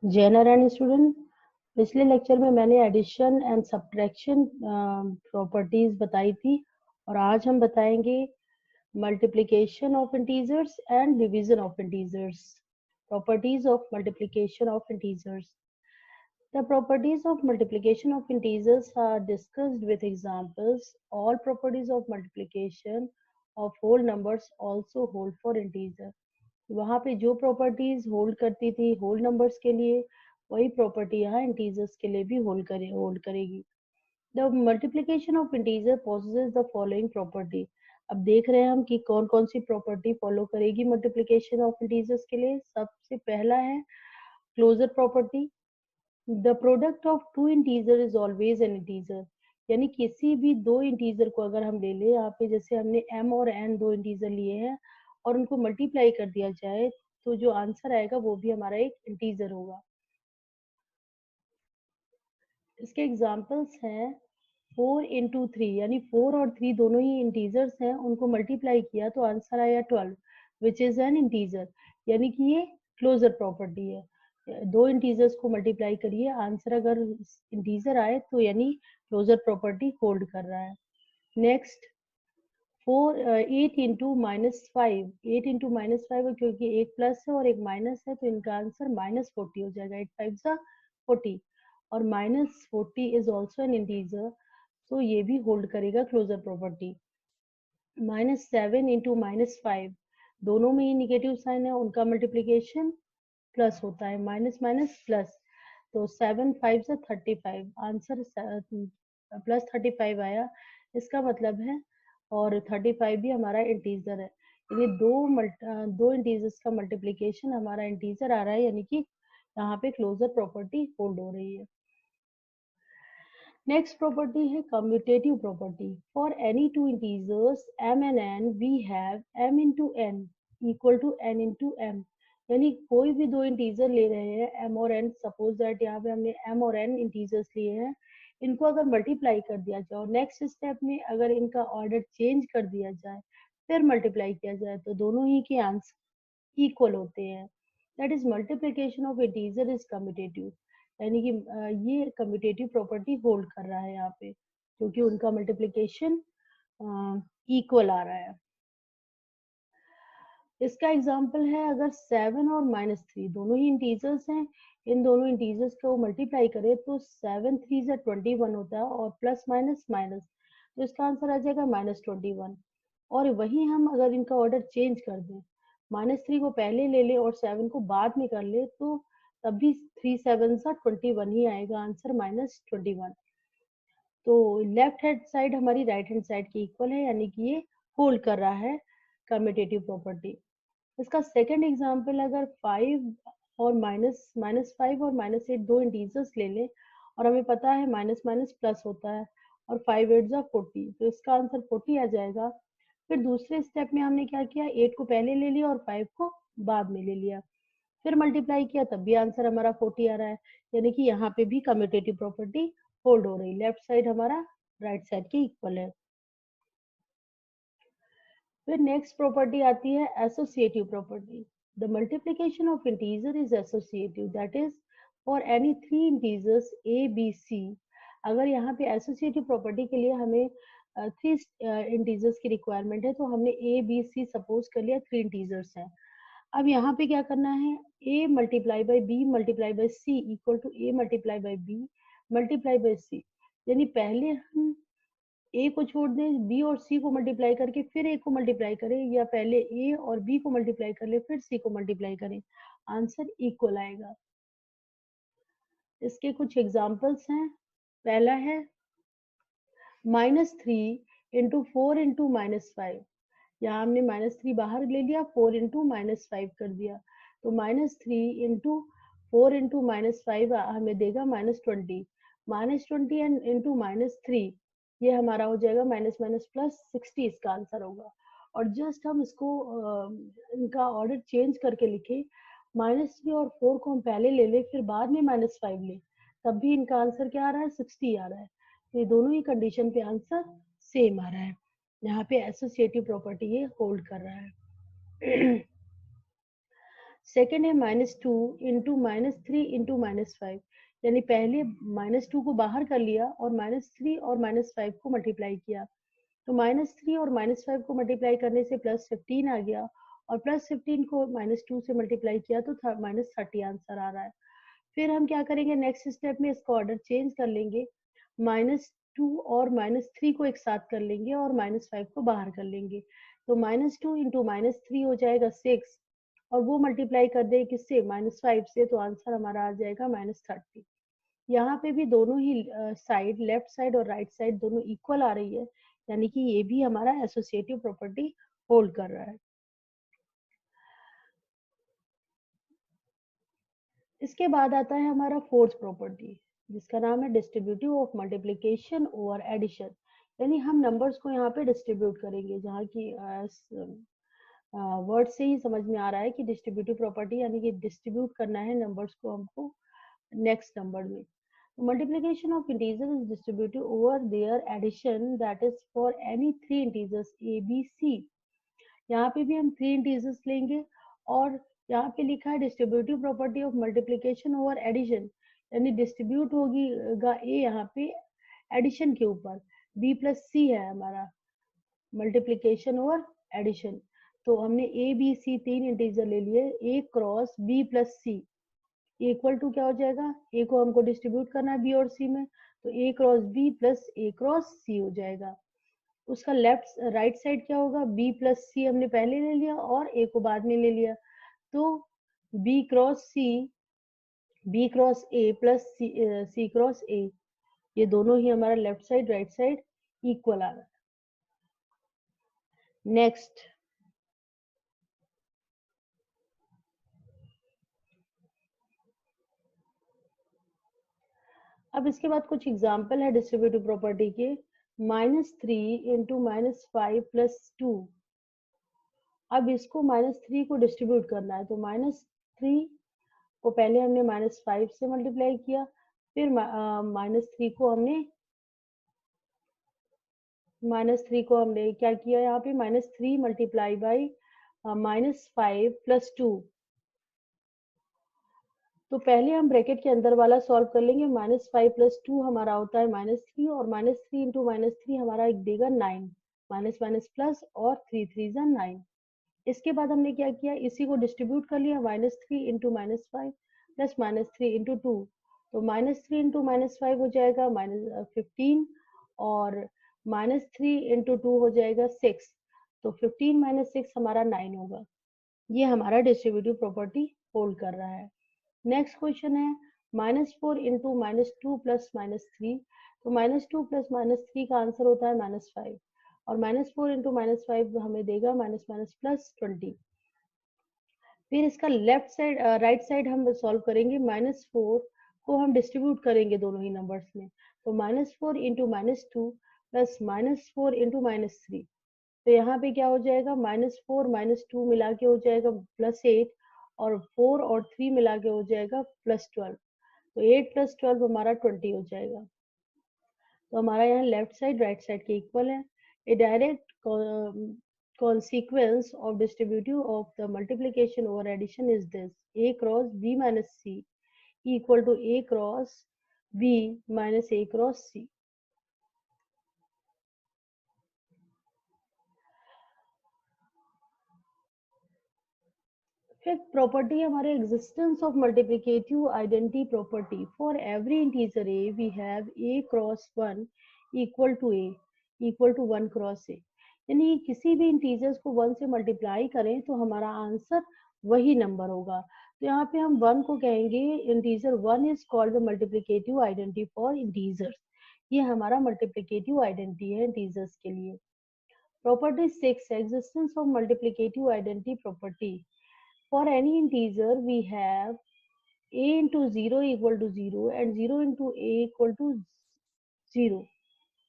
Jenner and student, पिछले lecture में मैंने एडिशन एंड सब्ट्रैक्शन प्रॉपर्टीज बताई थी और आज हम बताएंगे multiplication of integers and division of integers. Properties of multiplication of integers. The properties of multiplication of integers are discussed with examples. All properties of multiplication of whole numbers also hold for integer. वहाँ पे जो properties hold करती थी whole numbers के लिए, वही property यहाँ integers के लिए भी होल्ड करेगी. The multiplication of integer possesses the following property. अब देख रहे हैं हम कि कौन कौन सी प्रॉपर्टी फॉलो करेगी मल्टीप्लीकेशन ऑफ इंटीजर्स के लिए. सबसे पहला है closure property. The product of two integer is always an integer. यानी किसी भी दो इंटीजर को अगर हम ले लें, यहाँ पे जैसे हमने m और n दो इंटीजर लिए हैं और उनको मल्टीप्लाई कर दिया जाए तो जो आंसर आएगा वो भी हमारा एक इंटीजर होगा. इसके एग्जांपल्स हैं 4 into 3, यानी 4 और 3 दोनों ही इंटीजर्स हैं, उनको मल्टीप्लाई किया तो आंसर आया 12 विच इज एन इंटीजर. यानी कि ये क्लोजर प्रॉपर्टी है. दो इंटीजर्स को मल्टीप्लाई करिए, आंसर अगर इंटीजर आए तो यानी क्लोजर प्रॉपर्टी होल्ड कर रहा है. Next 8 into -5. 8 into -5 क्योंकि एक प्लस है और एक माइनस है तो इनका आंसर -40 हो जाएगा. 8 5 जा 40 और -40 इज ऑल्सो एन इंटीजर, तो ये भी होल्ड करेगा क्लोजर प्रॉपर्टी. -7 into -5 दोनों में ही निगेटिव साइन है, उनका मल्टीप्लीकेशन प्लस होता है. माइनस माइनस प्लस, तो 7 5 से 35, आंसर प्लस 35 आया. इसका मतलब है और 35 भी हमारा इंटीजर है. ये दो इंटीजर्स का मल्टीप्लीकेशन हमारा इंटीजर आ रहा है, यानी कि यहाँ पे क्लोजर प्रॉपर्टी होल्ड हो रही है. नेक्स्ट प्रॉपर्टी है commutative property. For any two integers m and n we have m into n equal to n into m. यानी कोई भी दो इंटीजर ले रहे हैं m और n, सपोज दैट यहाँ पे हमने m और n इंटीजर्स लिए हैं, इनको अगर मल्टीप्लाई कर दिया जाए और नेक्स्ट स्टेप में अगर इनका ऑर्डर चेंज कर दिया जाए फिर मल्टीप्लाई किया जाए तो दोनों ही के आंसर इक्वल होते हैं. That is multiplication of integer is commutative. यानी कि ये कम्यूटेटिव प्रॉपर्टी होल्ड कर रहा है यहाँ पे क्योंकि उनका मल्टीप्लिकेशन इक्वल आ रहा है. इसका एग्जांपल है अगर 7 और -3 दोनों ही इंटीजर्स हैं, इन दोनों इंटीजर्स को मल्टीप्लाई करें तो 7 3 से 21 होता है और प्लस माइनस माइनस, तो इसका आंसर आ जाएगा -21. और वही हम अगर इनका ऑर्डर चेंज कर दें, -3 को पहले ले ले और 7 को बाद में कर ले तो तब भी 3 7 सा 21 ही आएगा, आंसर -21. तो लेफ्ट हैंड साइड हमारी राइट हैंड साइड की इक्वल है, यानी कि ये होल्ड कर रहा है कम्यूटेटिव प्रॉपर्टी. इसका सेकंड एग्जांपल अगर 5 और -5 और -8 दो इंटीजर्स ले लें और हमें पता है माइनस माइनस प्लस होता है और 5 8 जा 40, तो इसका आंसर 40 आ जाएगा. फिर दूसरे स्टेप में हमने क्या किया, 8 को पहले ले लिया और 5 को बाद में ले लिया, फिर मल्टीप्लाई किया तब भी आंसर हमारा 40 आ रहा है. यानी कि यहाँ पे भी कम्यूटेटिव प्रॉपर्टी होल्ड हो रही. लेफ्ट साइड हमारा राइट साइड के इक्वल है. फिर नेक्स्ट प्रॉपर्टी आती है associative property. The multiplication of integer is associative, that is for any three integers a b c. अगर यहाँ पे एसोसिएटिव प्रॉपर्टी के लिए हमें थ्री इंटीजर्स की रिक्वायरमेंट है तो हमने ए बी सी सपोज कर लिया थ्री इंटीजर्स हैं. अब यहाँ पे क्या करना है, a multiply by B multiply by C equal to a multiply by B multiply by C. यानी पहले हम a को छोड़ दें, b और c को मल्टीप्लाई करके फिर a को मल्टीप्लाई करें, या पहले a और b को मल्टीप्लाई कर ले फिर c को मल्टीप्लाई करें, आंसर इक्वल आएगा. इसके कुछ एग्जांपल्स हैं. पहला है -3 इंटू 4 इंटू -5. यहाँ हमने -3 बाहर ले लिया, 4 इंटू -5 कर दिया, तो -3 इंटू 4 इंटू -5 हमें देगा -20. -20 एंड इंटू -3 ये हमारा हो जाएगा माइनस माइनस प्लस 60, इसका आंसर होगा. और जस्ट हम इसको इनका ऑर्डर चेंज करके लिखे, -3 और 4 को हम पहले ले ले फिर बाद में -5 ले, तब भी इनका आंसर क्या आ रहा है, 60 आ रहा है. तो ये दोनों ही कंडीशन पे आंसर सेम आ रहा है. यहाँ पे एसोसिएटिव प्रॉपर्टी ये होल्ड कर रहा है. सेकेंड है -2 इंटू -3 इंटू -5, यानी पहले -2 को बाहर कर लिया और -3 और -5 को मल्टीप्लाई किया, तो -3 और -5 को मल्टीप्लाई करने से +15 आ गया, और +15 को -2 से मल्टीप्लाई किया तो -30 आंसर आ रहा है। फिर हम क्या करेंगे, नेक्स्ट स्टेप में इसका ऑर्डर चेंज कर लेंगे, -2 और -3 को एक साथ कर लेंगे और -5 को बाहर कर लेंगे, तो -2 इंटू -3 हो जाएगा 6, और वो मल्टीप्लाई कर दे किससे, -5 से, तो आंसर हमारा आ जाएगा -30। यहाँ पे भी दोनों ही साइड, लेफ्ट साइड और राइट साइड दोनों इक्वल आ रही है, यानी कि ये भी हमारा एसोसिएटिव प्रॉपर्टी होल्ड कर रहा है। इसके बाद आता है हमारा फोर्थ प्रॉपर्टी, जिसका नाम है distributive of multiplication over addition, यानी हम नंबर्स को यहाँ पे डिस्ट्रीब्यूट करेंगे, जहाँ की वर्ड से ही समझ में आ रहा है कि डिस्ट्रीब्यूटिव प्रॉपर्टी यानी कि डिस्ट्रीब्यूट करना है नंबर्स को हमको नेक्स्ट नंबर में। Multiplication of integers is distributed over their addition, that is for any three integers a, b, c. यहाँ पे भी हम थ्री इंटीजर्स लेंगे, और यहाँ पे लिखा है distributive property of multiplication over addition, यानी डिस्ट्रीब्यूट होगी ए यहाँ पे एडिशन के ऊपर, b प्लस सी है हमारा मल्टीप्लिकेशन ओवर एडिशन, तो हमने ए बी सी तीन इंटीजर ले लिए, a cross b plus c equal to क्या हो जाएगा, ए को हमको डिस्ट्रीब्यूट करना है बी और सी में, तो ए क्रॉस बी प्लस ए क्रॉस सी हो जाएगा। उसका लेफ्ट राइट साइड क्या होगा, बी प्लस सी हमने पहले ले लिया और ए को बाद में ले लिया, तो B cross C, B cross A plus C cross A, ये दोनों ही हमारा left side right side equal आ रहा है। नेक्स्ट, अब इसके बाद कुछ एग्जाम्पल है डिस्ट्रीब्यूटिव प्रॉपर्टी के। -3 इंटू -5 प्लस 2, अब इसको -3 को डिस्ट्रीब्यूट करना है, तो -3 को पहले हमने -5 से मल्टीप्लाई किया, फिर -3 को हमने क्या किया, यहाँ पे -3 मल्टीप्लाई बाई -5 प्लस 2, तो पहले हम ब्रैकेट के अंदर वाला सॉल्व कर लेंगे, -5 प्लस 2 हमारा होता है -3, और -3 इंटू -3 हमारा एक देगा 9, माइनस माइनस प्लस, और 3 3 जा 9। इसके बाद हमने क्या किया, इसी को डिस्ट्रीब्यूट कर लिया, -3 इंटू -5 प्लस -3 इंटू 2, तो -3 इंटू -5 हो जाएगा -15, और -3 इंटू 2 हो जाएगा 6, तो 15 माइनस 6 हमारा 9 होगा। ये हमारा डिस्ट्रीब्यूटिव प्रॉपर्टी होल्ड कर रहा है। नेक्स्ट क्वेश्चन है -4 इंटू -2 प्लस -3, तो -2 प्लस -3 का आंसर होता है -5, और -4 इंटू -5 हमें देगा प्लस 20। फिर इसका लेफ्ट साइड राइट साइड हम सॉल्व करेंगे, -4 को हम डिस्ट्रीब्यूट करेंगे दोनों ही नंबर्स में, तो -4 इंटू -2 प्लस -4 इंटू -3, तो यहाँ पे क्या हो जाएगा, -4 -2 मिला के हो जाएगा +8, और 4 और 3 मिला के हो जाएगा +12, तो 8 प्लस 12 हमारा 20 हो जाएगा। तो हमारा यहाँ लेफ्ट साइड राइट साइड के इक्वल है। ए direct consequence of distributive of the multiplication over addition is this: a cross b minus c equal to a cross b minus a cross c. फिर property हमारे existence of multiplicative identity property, for every integer a we have a cross 1 equal to a equal to 1 cross a, यानी किसी भी integers को 1 से multiply करें तो हमारा आंसर वही नंबर होगा। तो यहाँ पे हम 1 को कहेंगे integer 1 is called the multiplicative identity for integers, ये हमारा मल्टीप्लिकेटिव आइडेंटिटी है इंटीजर्स के लिए। Property 6, existence of multiplicative identity property, for any integer we have a into 0 equal to 0 and 0 into a equal to 0,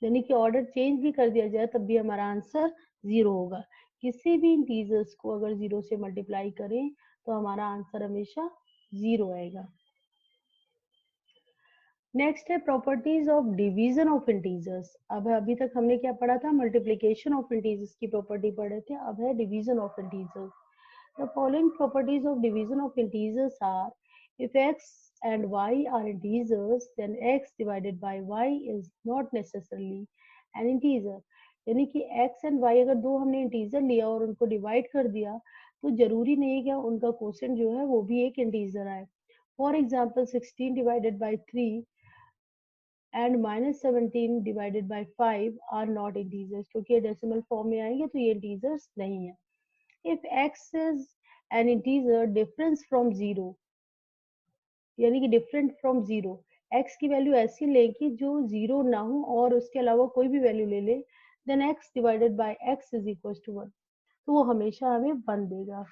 यानी कि order change भी कर दिया जाए तब भी हमारा आंसर 0 होगा। किसी भी इंटीजर्स को अगर 0 से मल्टीप्लाई करें तो हमारा आंसर हमेशा 0 आएगा। नेक्स्ट है properties of division of integers. अब अभी तक हमने क्या पढ़ा था, मल्टीप्लिकेशन ऑफ इंटीजर्स की प्रॉपर्टी पढ़े थे, अब है division of integers. The following properties of division of integers are: if x and y are integers, then x divided by y is not necessarily an integer. यानी कि x and y अगर दो हमने integer लिया और उनको divide कर दिया तो जरूरी नहीं है कि उनका कोसेंट जो है वो भी एक इंटीजर आए. For example 16 divided by 3 and minus 17 divided by 5 are not integers. क्योंकि ये डेसिमल फॉर्म में आएंगे तो ये इंटीजर्स नहीं है. If x is an integer difference from 0, यानी कि डिफरेंट फ्रॉम 0, x की वैल्यू ऐसी ले कि जो 0 ना हो और उसके अलावा कोई भी वैल्यू ले ले, then x divided by x is equal to 1, तो वो हमेशा हमें 1 देगा.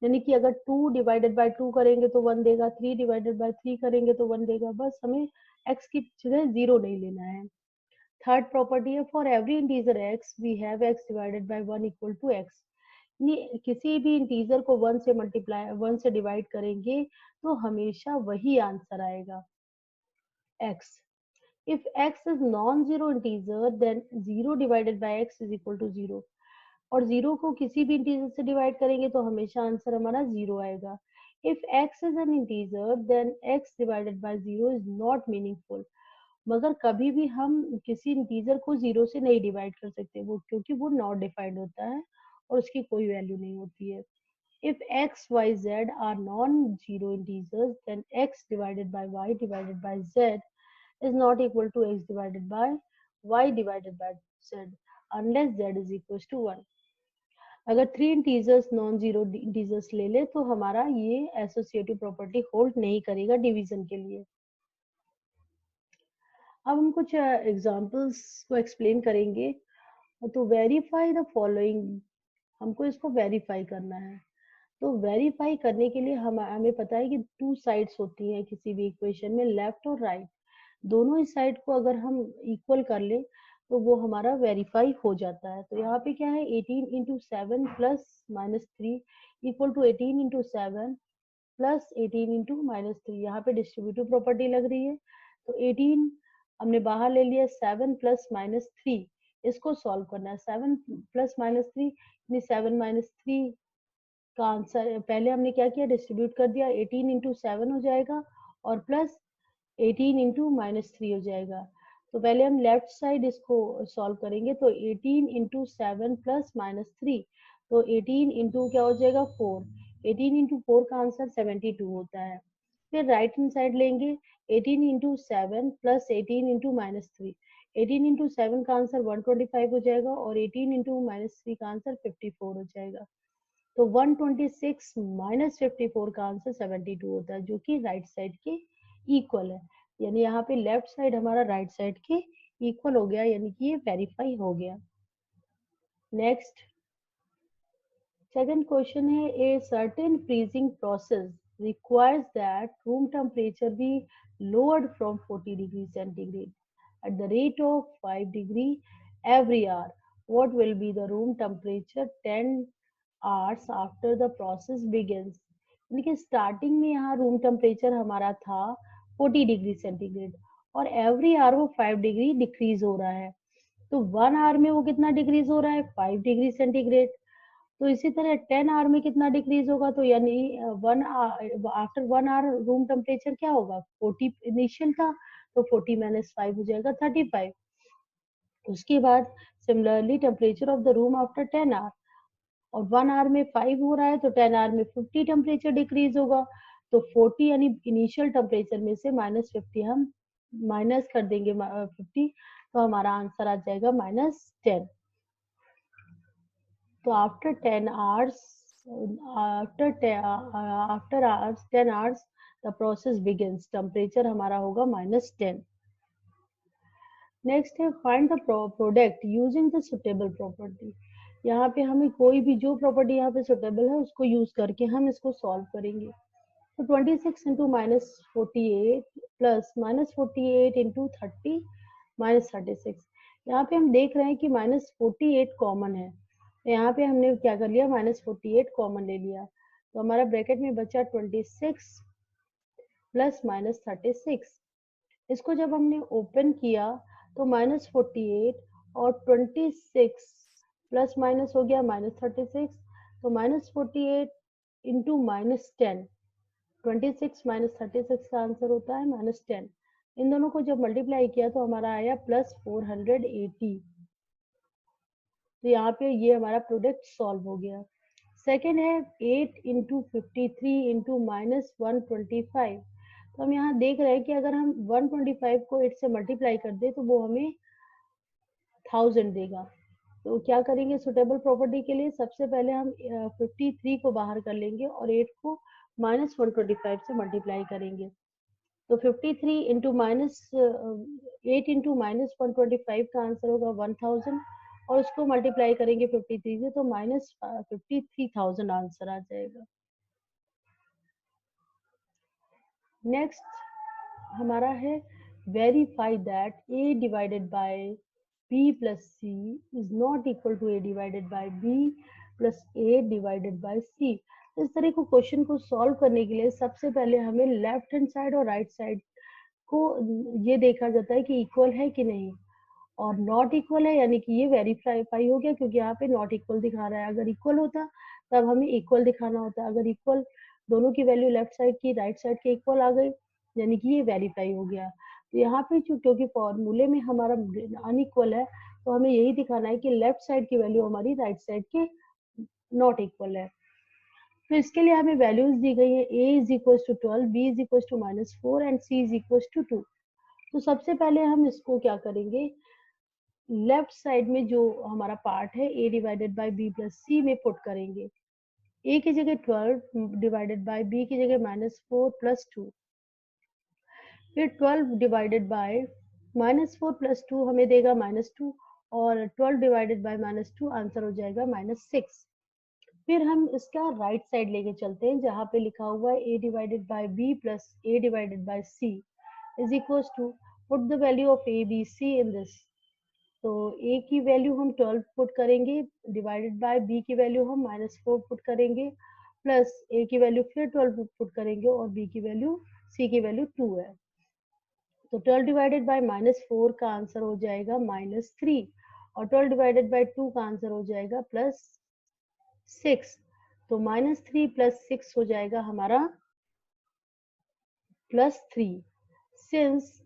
यानी कि अगर 2 डिवाइडेड बाय 2 करेंगे तो 1 देगा, 3 डिवाइडेड बाय 3 करेंगे तो 1 देगा. बस हमें x की जगह 0 नहीं लेना है. थर्ड प्रॉपर्टी है, for every integer x we have x divided by 1 equal to x. किसी भी इंटीजर को 1 से मल्टीप्लाई 1 से डिवाइड करेंगे तो हमेशा वही आंसर आएगा x. If x is non-zero integer, then 0 divided by x is equal to 0. और 0 को किसी भी इंटीजर से डिवाइड करेंगे तो हमेशा आंसर हमारा 0 आएगा. If x is an integer, then x divided by 0 is not meaningful. मगर कभी भी हम किसी इंटीजर को 0 से नहीं डिवाइड कर सकते, वो क्योंकि वो नॉट डिफाइंड होता है और उसकी कोई वैल्यू नहीं होती है. If x, y, z are non-zero integers, then x divided by y divided by z is not equal to x divided by y divided by z unless z is equals to 1. अगर 3 integers non zero integers ले ले तो हमारा ये associative property hold नहीं करेगा division के लिए. अब हम कुछ एग्जांपल्स को एक्सप्लेन करेंगे. तो वेरीफाई द फॉलोइंग, हमको इसको वेरीफाई करना है. तो वेरीफाई करने के लिए हमें पता है कि 2 साइड्स होती हैं किसी भी इक्वेशन में, लेफ्ट और राइट. दोनों ही साइड को अगर हम इक्वल कर ले तो वो हमारा वेरीफाई हो जाता है. तो यहाँ पे क्या है, 18 into 7 plus minus 3 equal to 18 into 7 plus 18 into minus 3. यहाँ पे डिस्ट्रीब्यूटिव प्रॉपर्टी लग रही है. तो 18 हमने बाहर ले लिया, 7 प्लस माइनस 3 इसको सॉल्व करना है. 7 प्लस माइनस 3 यानी 7 माइनस 3 का आंसर पहले हमने क्या किया, डिस्ट्रीब्यूट कर दिया. 18 इंटू 7 हो जाएगा और प्लस 18 इंटू माइनस 3 हो जाएगा. तो पहले हम लेफ्ट साइड इसको सॉल्व करेंगे. तो 18 इंटू 7 प्लस माइनस 3, तो 18 इंटू क्या हो जाएगा 4. 18 इंटू 4 का आंसर 72 होता है. फिर राइट हैंड साइड लेंगे, 18 into 7 plus 18 into minus 3. 18 into 7 का आंसर 125 हो जाएगा और 18 इंटू माइनस 3 का आंसर 54 हो जाएगा. तो 126 माइनस 54 का आंसर 72 होता है, जो कि राइट साइड के इक्वल है. यानी यहाँ पे लेफ्ट साइड हमारा राइट साइड के इक्वल हो गया, यानी कि ये वेरीफाई हो गया. नेक्स्ट सेकंड क्वेश्चन है, a certain freezing process requires that room temperature be lowered from 40 degrees centigrade at the rate of 5 degree every hour. What will be the room temperature 10 hours after the process begins? यानी कि starting में यहाँ room temperature हमारा था 40 degree centigrade और every hour वो 5 degree decrease हो रहा है. तो 1 आवर में वो कितना डिक्रीज हो रहा है, 5 डिग्री सेंटीग्रेड. तो इसी तरह 10 आवर में कितना डिक्रीज होगा, तो यानी आफ्टर 1 आवर रूम टेम्परेचर क्या होगा, 40 इनिशियल था तो 40 माइनस 5 हो जाएगा 35. उसके बाद similarly temperature of the room after 10 hour, और 1 आवर में 5 हो रहा है तो 10 आवर में 50 टेम्परेचर डिक्रीज होगा. तो 40 यानी इनिशियल टेम्परेचर में से माइनस 50 हम माइनस कर देंगे 50, तो हमारा आंसर आ जाएगा माइनस 10. तो after 10 hours after 10 hours the process begins, temperature हमारा होगा माइनस 10. नेक्स्ट है find the product using the suitable property. यहाँ पे हमें कोई भी जो प्रॉपर्टी यहाँ पे सुटेबल है उसको यूज करके हम इसको सॉल्व करेंगे. तो 26 into minus 48 plus minus 48 into 30 minus 36. यहाँ पे हम देख रहे हैं कि माइनस 48 कॉमन है, तो यहाँ पे हमने क्या कर लिया, माइनस 48 कॉमन ले लिया. तो हमारा ब्रैकेट में बचा 26 प्लस माइनस 36. इसको जब हमने ओपन किया तो माइनस 48 और 26 प्लस माइनस हो गया माइनस 36. तो माइनस 48 इंटू -10, 26 - 36 का आंसर होता है -10। इन दोनों को जब मल्टीप्लाई किया तो हमारा आया +480। तो यहाँ पे ये हमारा प्रोडक्ट सॉल्व हो गया। सेकेंड है 8 × 53 × -125। तो हम यहाँ देख रहे हैं कि अगर हम 125 को 8 से मल्टीप्लाई कर दे तो वो हमें 1000 देगा। तो क्या करेंगे सुटेबल प्रॉपर्टी के लिए, सबसे पहले हम 53 को बाहर कर लेंगे और 8 को -125 से मल्टीप्लाई करेंगे। तो 53 इंटू माइनस 8 इंटू -125 का आंसर होगा 1000 और उसको मल्टीप्लाई करेंगे 53 से तो -53,000 आंसर आ जाएगा। नेक्स्ट हमारा है verify that a divided by b plus c is not equal to a divided by b plus a divided by c। इस तरह को क्वेश्चन को सॉल्व करने के लिए सबसे पहले हमें लेफ्ट हैंड साइड और राइट साइड को ये देखा जाता है कि इक्वल है कि नहीं, और नॉट इक्वल है यानी कि ये वेरीफाई हो गया क्योंकि यहाँ पे नॉट इक्वल दिखा रहा है। अगर इक्वल होता तब हमें इक्वल दिखाना होता। अगर इक्वल दोनों की वैल्यू लेफ्ट साइड की राइट साइड के इक्वल आ गई यानी कि ये वेरीफाई हो गया। तो यहाँ पे क्योंकि फॉर्मूले में हमारा अनइक्वल है तो हमें यही दिखाना है कि लेफ्ट साइड की वैल्यू हमारी राइट साइड के नॉट इक्वल है। तो इसके लिए हमें वैल्यूज दी गई है a is equal to 12, b is equal to -4 and c is equal to 2। तो सबसे पहले हम इसको क्या करेंगे, लेफ्ट साइड में जो हमारा पार्ट है a divided by b plus c में पुट करेंगे। a की जगह 12 डिवाइडेड बाय b की जगह -4 प्लस 2, फिर 12 डिवाइडेड बाय -4 प्लस 2 हमें देगा -2 और 12 डिवाइडेड बाय -2 आंसर हो जाएगा -6। फिर हम इसका राइट साइड लेके चलते हैं जहाँ पे लिखा हुआ है a divided by b plus a divided by c is equal to put the value of a b c in this. तो a की वैल्यू हम 12 पुट करेंगे डिवाइडेड बाय b की वैल्यू हम -4 पुट करेंगे प्लस a की value फिर 12 put करेंगे और b की वैल्यू c की वैल्यू 2 है। तो 12 डिवाइडेड बाय -4 का आंसर हो जाएगा -3 और 12 डिवाइडेड बाय 2 का आंसर हो जाएगा +6। तो -3 + 6 हो जाएगा हमारा +3। सिंस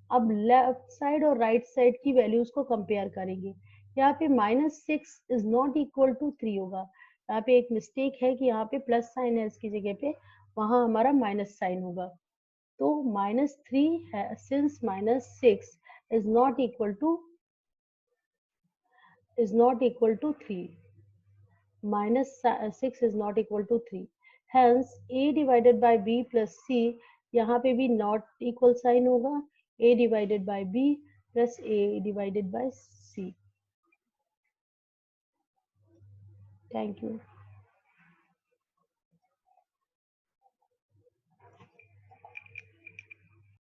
अब लेफ्ट साइड और राइट साइड की वैल्यूज को कंपेयर करेंगे। यहाँ पे -6 इज नॉट इक्वल टू 3 होगा। यहाँ पे एक मिस्टेक है कि यहाँ पे प्लस साइन है इसकी जगह पे, वहां हमारा माइनस साइन होगा। तो -3 है since -6 is not equal to 3, -6 is not equal to 3, hence a divided by b plus c यहाँ पे भी नॉट इक्वल साइन होगा, a divided by b plus a divided by c। Thank you.